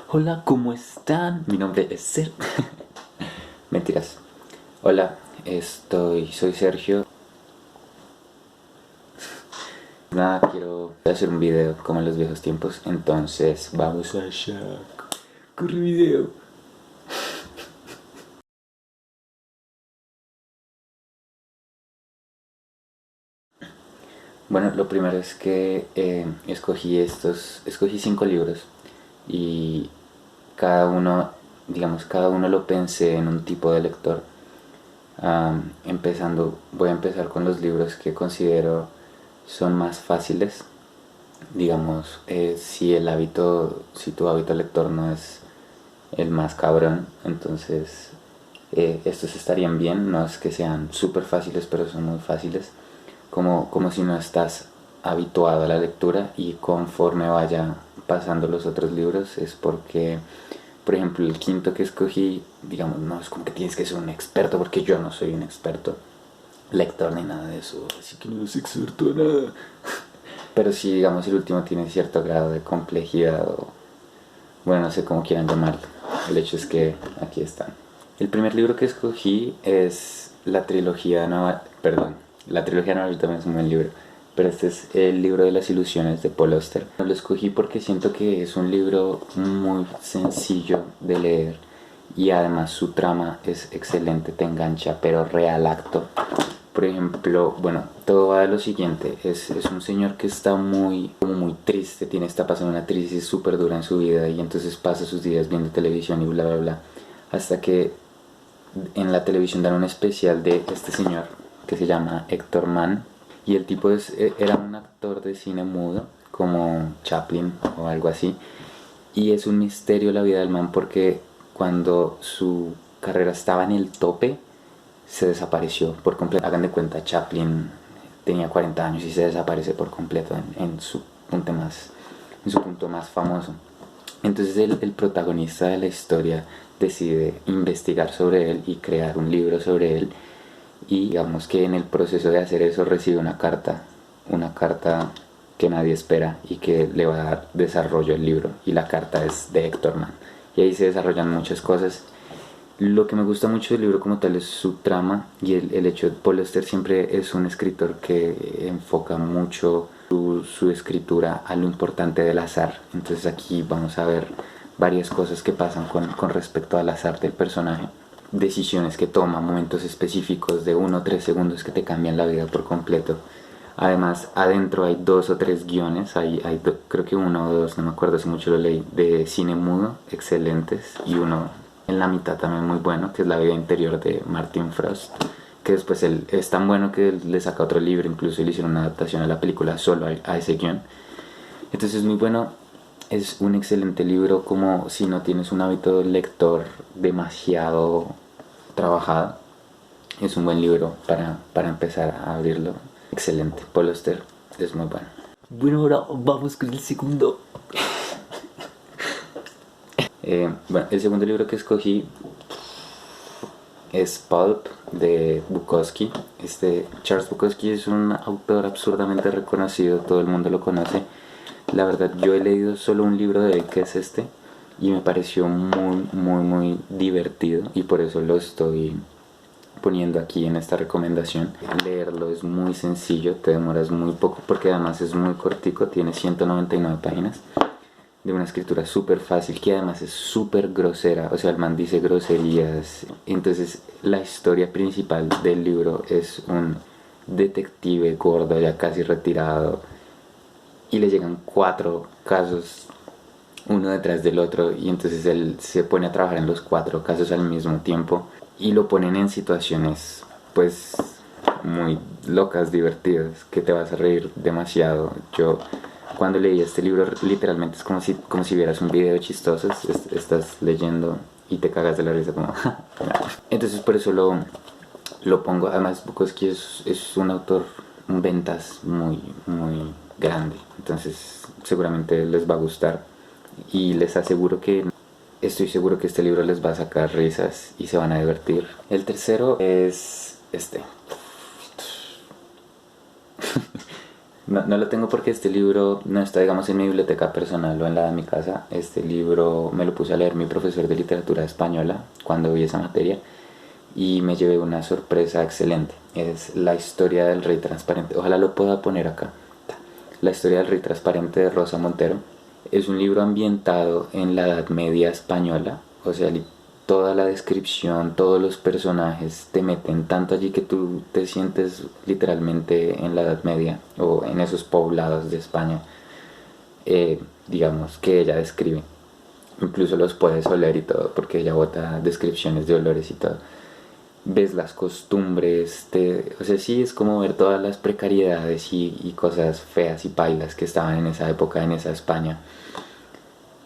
Hola, ¿cómo están? Mi nombre es Ser. Mentiras. Hola, soy Sergio. Nada, quiero hacer un video como en los viejos tiempos. Entonces, vamos allá. Corre video. Bueno, lo primero es que escogí 5 libros y cada uno lo pensé en un tipo de lector. Voy a empezar con los libros que considero son más fáciles. Digamos, si tu hábito lector no es el más cabrón, entonces estos estarían bien. No es que sean súper fáciles, pero son muy fáciles. Como si no estás habituado a la lectura, y conforme vaya pasando los otros libros es porque, por ejemplo, el quinto que escogí, digamos, no es como que tienes que ser un experto, porque yo no soy un experto lector ni nada de eso, así que no soy experto en nada. Pero sí, digamos, el último tiene cierto grado de complejidad, o bueno, no sé cómo quieran llamarlo. El hecho es que aquí están. El primer libro que escogí es la trilogía naval también es un buen libro, pero este es el libro de las ilusiones de Paul Auster. Lo escogí porque siento que es un libro muy sencillo de leer y además su trama es excelente, te engancha, pero real acto. Por ejemplo, bueno, todo va de lo siguiente: es un señor que está muy triste, está pasando una crisis súper dura en su vida, y entonces pasa sus días viendo televisión y bla bla bla, hasta que en la televisión dan un especial de este señor que se llama Héctor Mann, y el tipo era un actor de cine mudo como Chaplin o algo así, y es un misterio la vida del man, porque cuando su carrera estaba en el tope se desapareció por completo. Hagan de cuenta, Chaplin tenía 40 años y se desaparece por completo en su punto más famoso. Entonces el protagonista de la historia decide investigar sobre él y crear un libro sobre él, y digamos que en el proceso de hacer eso recibe una carta que nadie espera y que le va a dar desarrollo al libro, y la carta es de Héctor Mann, y ahí se desarrollan muchas cosas. Lo que me gusta mucho del libro como tal es su trama, y el hecho de Paul Auster siempre es un escritor que enfoca mucho su escritura a lo importante del azar. Entonces aquí vamos a ver varias cosas que pasan con respecto al azar del personaje. Decisiones que toma, momentos específicos de 1 o 3 segundos que te cambian la vida por completo. Además, adentro hay 2 o 3 guiones, creo que 1 o 2, no me acuerdo, hace mucho lo leí, de cine mudo, excelentes, y uno en la mitad también muy bueno, que es La vida interior de Martin Frost, que después él es tan bueno que él le saca otro libro, incluso le hicieron una adaptación a la película solo a ese guión. Entonces es muy bueno, es un excelente libro como si no tienes un hábito lector demasiado trabajado. Es un buen libro para empezar a abrirlo. Excelente, Paul Auster es muy bueno. Bueno, ahora vamos con el segundo. Bueno, el segundo libro que escogí es Pulp de Bukowski. Charles Bukowski es un autor absurdamente reconocido, todo el mundo lo conoce. La verdad, yo he leído solo un libro de él, que es y me pareció muy divertido, y por eso lo estoy poniendo aquí en esta recomendación. Leerlo es muy sencillo, te demoras muy poco porque además es muy cortico, tiene 199 páginas de una escritura súper fácil, que además es súper grosera, o sea, el man dice groserías. Entonces la historia principal del libro es un detective gordo ya casi retirado, y le llegan 4 casos uno detrás del otro, y entonces él se pone a trabajar en los 4 casos al mismo tiempo, y lo ponen en situaciones pues muy locas, divertidas, que te vas a reír demasiado. Yo cuando leí este libro literalmente es como si vieras un video chistoso, estás leyendo y te cagas de la risa como entonces por eso lo pongo. Además Bukowski es un autor, un ventas muy grande, entonces seguramente les va a gustar, y estoy seguro que este libro les va a sacar risas y se van a divertir. El tercero es No lo tengo porque este libro no está, digamos, en mi biblioteca personal o en la de mi casa. Este libro me lo puse a leer mi profesor de literatura española cuando vi esa materia y me llevé una sorpresa excelente. Es La historia del rey transparente. Ojalá lo pueda poner acá. La historia del rey transparente de Rosa Montero. Es un libro ambientado en la Edad Media española, o sea, toda la descripción, todos los personajes te meten tanto allí que tú te sientes literalmente en la Edad Media o en esos poblados de España, digamos, que ella describe. Incluso los puedes oler y todo, porque ella bota descripciones de olores y todo. Ves las costumbres, o sea, sí, es como ver todas las precariedades y cosas feas y pailas que estaban en esa época, en esa España.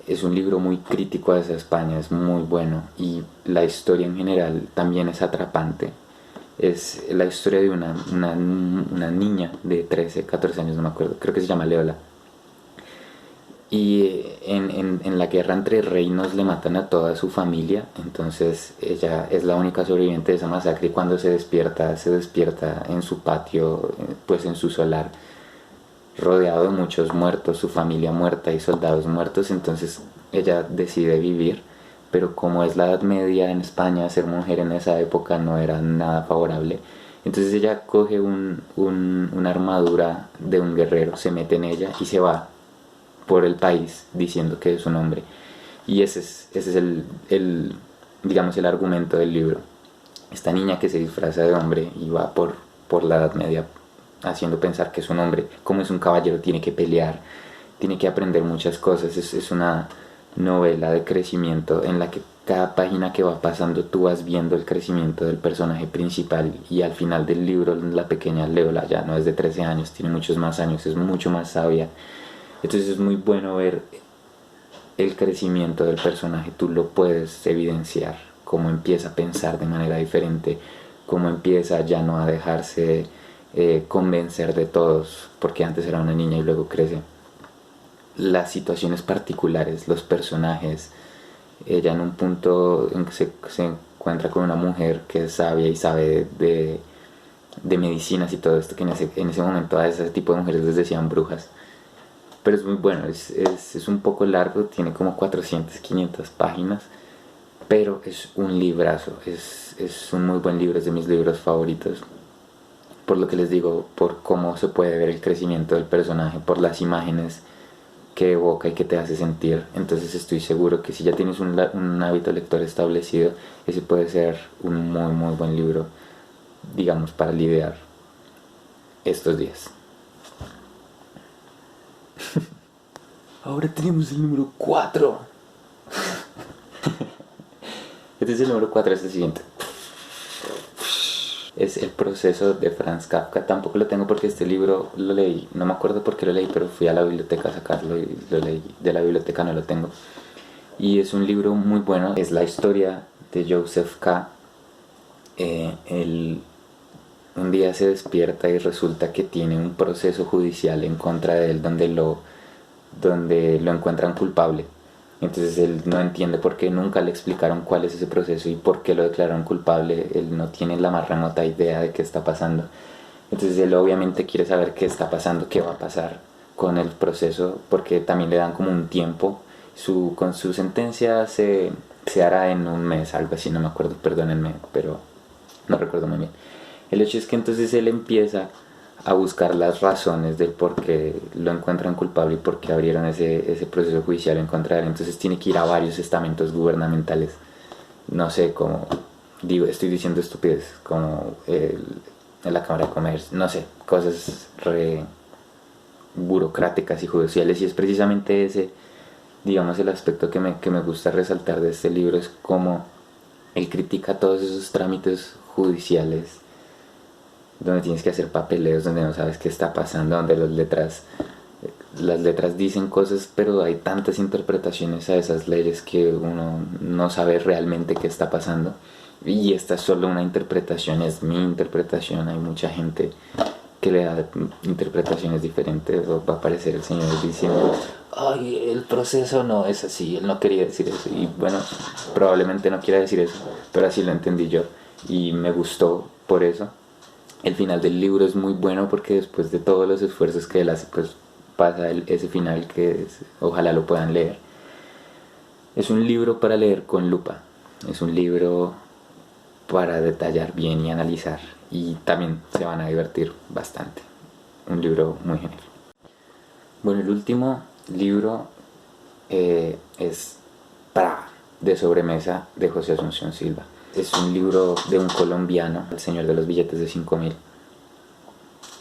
Es un libro muy crítico a esa España, es muy bueno y la historia en general también es atrapante. Es la historia de una niña de 13, 14 años, no me acuerdo, creo que se llama Leola. Y en la guerra entre reinos le matan a toda su familia, entonces ella es la única sobreviviente de esa masacre y cuando se despierta en su patio, pues en su solar, rodeado de muchos muertos, su familia muerta y soldados muertos, entonces ella decide vivir, pero como es la Edad Media en España, ser mujer en esa época no era nada favorable. Entonces ella coge una armadura de un guerrero, se mete en ella y se va por el país diciendo que es un hombre. Y ese es digamos, el argumento del libro. Esta niña que se disfraza de hombre y va por la Edad Media haciendo pensar que es un hombre, como es un caballero, tiene que pelear, tiene que aprender muchas cosas. Es una novela de crecimiento en la que cada página que va pasando tú vas viendo el crecimiento del personaje principal y al final del libro la pequeña Leola ya no es de 13 años, tiene muchos más años, es mucho más sabia. Entonces es muy bueno ver el crecimiento del personaje, tú lo puedes evidenciar, cómo empieza a pensar de manera diferente, cómo empieza ya no a dejarse convencer de todos, porque antes era una niña y luego crece. Las situaciones particulares, los personajes, ella en un punto en que se encuentra con una mujer que es sabia y sabe de medicinas y todo esto, que en ese momento a ese tipo de mujeres les decían brujas. Pero es muy bueno, es un poco largo, tiene como 400, 500 páginas, pero es un librazo, es un muy buen libro, es de mis libros favoritos. Por lo que les digo, por cómo se puede ver el crecimiento del personaje, por las imágenes que evoca y que te hace sentir. Entonces estoy seguro que si ya tienes un hábito lector establecido, ese puede ser un muy muy buen libro, digamos, para lidiar estos días. Ahora tenemos el número 4. Este es el número 4, es el siguiente. Es El proceso de Franz Kafka. Tampoco lo tengo porque este libro lo leí, no me acuerdo por qué lo leí, pero fui a la biblioteca a sacarlo y lo leí. De la biblioteca no lo tengo. Y es un libro muy bueno, es la historia de Joseph K. Un día se despierta y resulta que tiene un proceso judicial en contra de él donde lo encuentran culpable. Entonces él no entiende por qué nunca le explicaron cuál es ese proceso y por qué lo declararon culpable. Él no tiene la más remota idea de qué está pasando. Entonces él obviamente quiere saber qué está pasando, qué va a pasar con el proceso, porque también le dan como un tiempo. Con su sentencia se hará en un mes, algo así, no me acuerdo, perdónenme, pero no recuerdo muy bien. El hecho es que entonces él empieza a buscar las razones del por qué lo encuentran culpable y por qué abrieron ese proceso judicial en contra de él. Entonces tiene que ir a varios estamentos gubernamentales. No sé, como digo, estoy diciendo estupidez, como en la Cámara de Comercio, no sé, cosas re burocráticas y judiciales. Y es precisamente ese, digamos, el aspecto que me gusta resaltar de este libro, es cómo él critica todos esos trámites judiciales donde tienes que hacer papeleos, donde no sabes qué está pasando, donde las letras dicen cosas, pero hay tantas interpretaciones a esas leyes que uno no sabe realmente qué está pasando. Y esta es solo una interpretación, es mi interpretación. Hay mucha gente que le da interpretaciones diferentes, o va a aparecer el señor diciendo, ay, el proceso no es así, él no quería decir eso. Y bueno, probablemente no quiera decir eso, pero así lo entendí yo y me gustó por eso. El final del libro es muy bueno porque después de todos los esfuerzos que él hace, pues pasa ese final que ojalá lo puedan leer. Es un libro para leer con lupa, es un libro para detallar bien y analizar, y también se van a divertir bastante. Un libro muy genial. Bueno, el último libro es Pra, de sobremesa, de José Asunción Silva. Es un libro de un colombiano, el señor de los billetes de 5.000.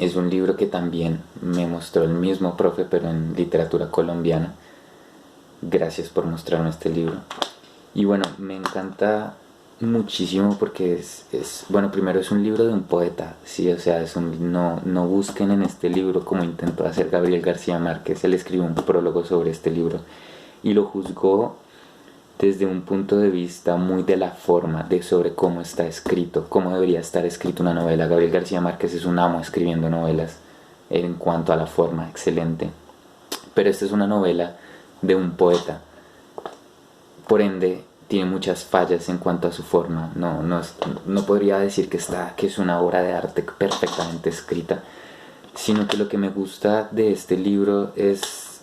Es un libro que también me mostró el mismo profe, pero en literatura colombiana. Gracias por mostrarme este libro. Y bueno, me encanta muchísimo porque bueno, primero es un libro de un poeta, sí, o sea, no busquen en este libro como intentó hacer Gabriel García Márquez. Él escribió un prólogo sobre este libro y lo juzgó desde un punto de vista muy de la forma, de sobre cómo está escrito, cómo debería estar escrito una novela. Gabriel García Márquez es un amo escribiendo novelas en cuanto a la forma, excelente. Pero esta es una novela de un poeta, por ende tiene muchas fallas en cuanto a su forma. No podría decir que es una obra de arte perfectamente escrita, sino que lo que me gusta de este libro es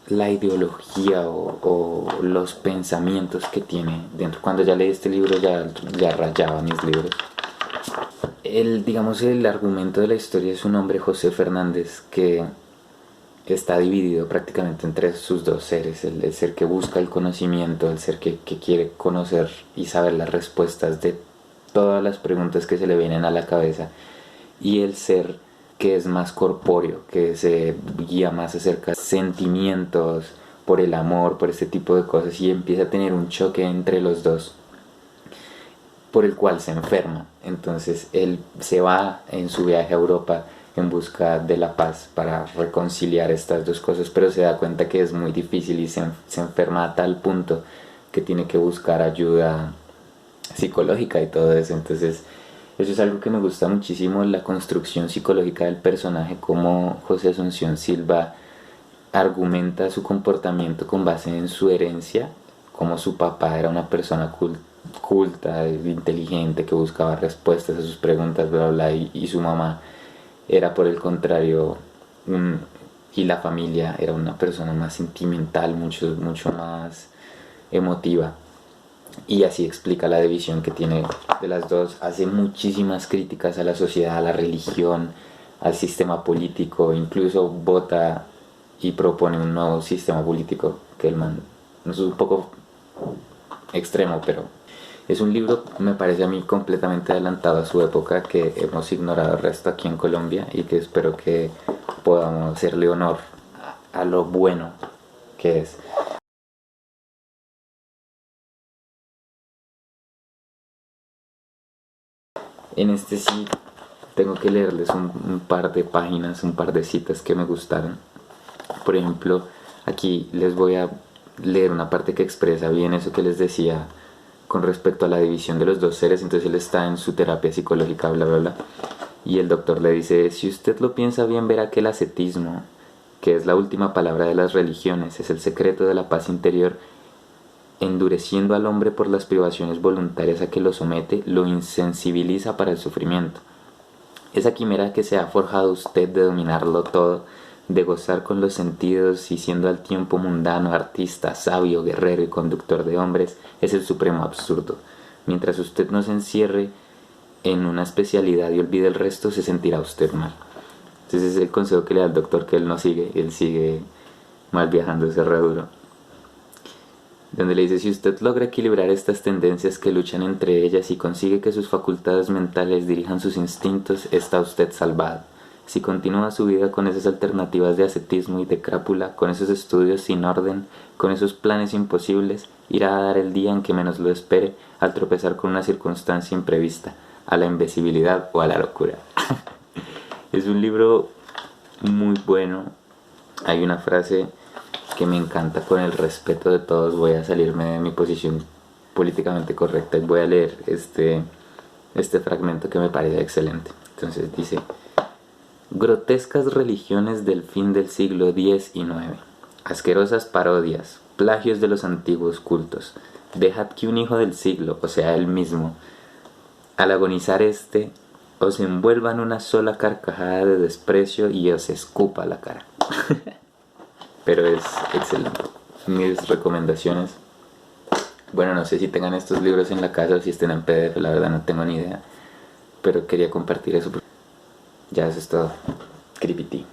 la ideología o los pensamientos que tiene dentro. Cuando ya leí este libro ya rayaba mis libros. Digamos, el argumento de la historia es un hombre, José Fernández, que está dividido prácticamente entre sus dos seres: el ser que busca el conocimiento, el ser que quiere conocer y saber las respuestas de todas las preguntas que se le vienen a la cabeza, y el ser que es más corpóreo, que se guía más acerca de sentimientos, por el amor, por este tipo de cosas, y empieza a tener un choque entre los dos por el cual se enferma. Entonces él se va en su viaje a Europa en busca de la paz para reconciliar estas dos cosas, pero se da cuenta que es muy difícil y se enferma a tal punto que tiene que buscar ayuda psicológica y todo eso. Entonces eso es algo que me gusta muchísimo, la construcción psicológica del personaje, como José Asunción Silva argumenta su comportamiento con base en su herencia, como su papá era una persona culta, inteligente, que buscaba respuestas a sus preguntas, bla, bla, y su mamá era por el contrario, y la familia era una persona más sentimental, mucho más emotiva. Y así explica la división que tiene de las dos. Hace muchísimas críticas a la sociedad, a la religión, al sistema político, incluso vota y propone un nuevo sistema político que el man no es un poco extremo, pero es un libro, me parece a mí, completamente adelantado a su época, que hemos ignorado el resto aquí en Colombia, y que espero que podamos hacerle honor a lo bueno que es. En este sí tengo que leerles un par de páginas, un par de citas que me gustaron. Por ejemplo, aquí les voy a leer una parte que expresa bien eso que les decía con respecto a la división de los dos seres. Entonces él está en su terapia psicológica, bla, bla, bla, y el doctor le dice: si usted lo piensa bien, verá que el ascetismo, que es la última palabra de las religiones, es el secreto de la paz interior, endureciendo al hombre por las privaciones voluntarias a que lo somete, lo insensibiliza para el sufrimiento. Esa quimera que se ha forjado usted de dominarlo todo, de gozar con los sentidos y siendo al tiempo mundano, artista, sabio, guerrero y conductor de hombres, es el supremo absurdo. Mientras usted no se encierre en una especialidad y olvide el resto, se sentirá usted mal. Entonces es el consejo que le da el doctor, que él sigue mal viajando ese re duro. Donde le dice: si usted logra equilibrar estas tendencias que luchan entre ellas y consigue que sus facultades mentales dirijan sus instintos, está usted salvado. Si continúa su vida con esas alternativas de ascetismo y de crápula, con esos estudios sin orden, con esos planes imposibles, irá a dar el día en que menos lo espere, al tropezar con una circunstancia imprevista, a la invisibilidad o a la locura. Es un libro muy bueno. Hay una frase que me encanta: con el respeto de todos voy a salirme de mi posición políticamente correcta y voy a leer este fragmento que me parece excelente. Entonces dice: grotescas religiones del fin del siglo X y IX, asquerosas parodias, plagios de los antiguos cultos, dejad que un hijo del siglo, o sea él mismo, al agonizar os envuelva en una sola carcajada de desprecio y os escupa la cara. Pero es excelente. Mis recomendaciones. Bueno, no sé si tengan estos libros en la casa o si estén en PDF, la verdad no tengo ni idea. Pero quería compartir eso. Ya eso es todo. Creepy.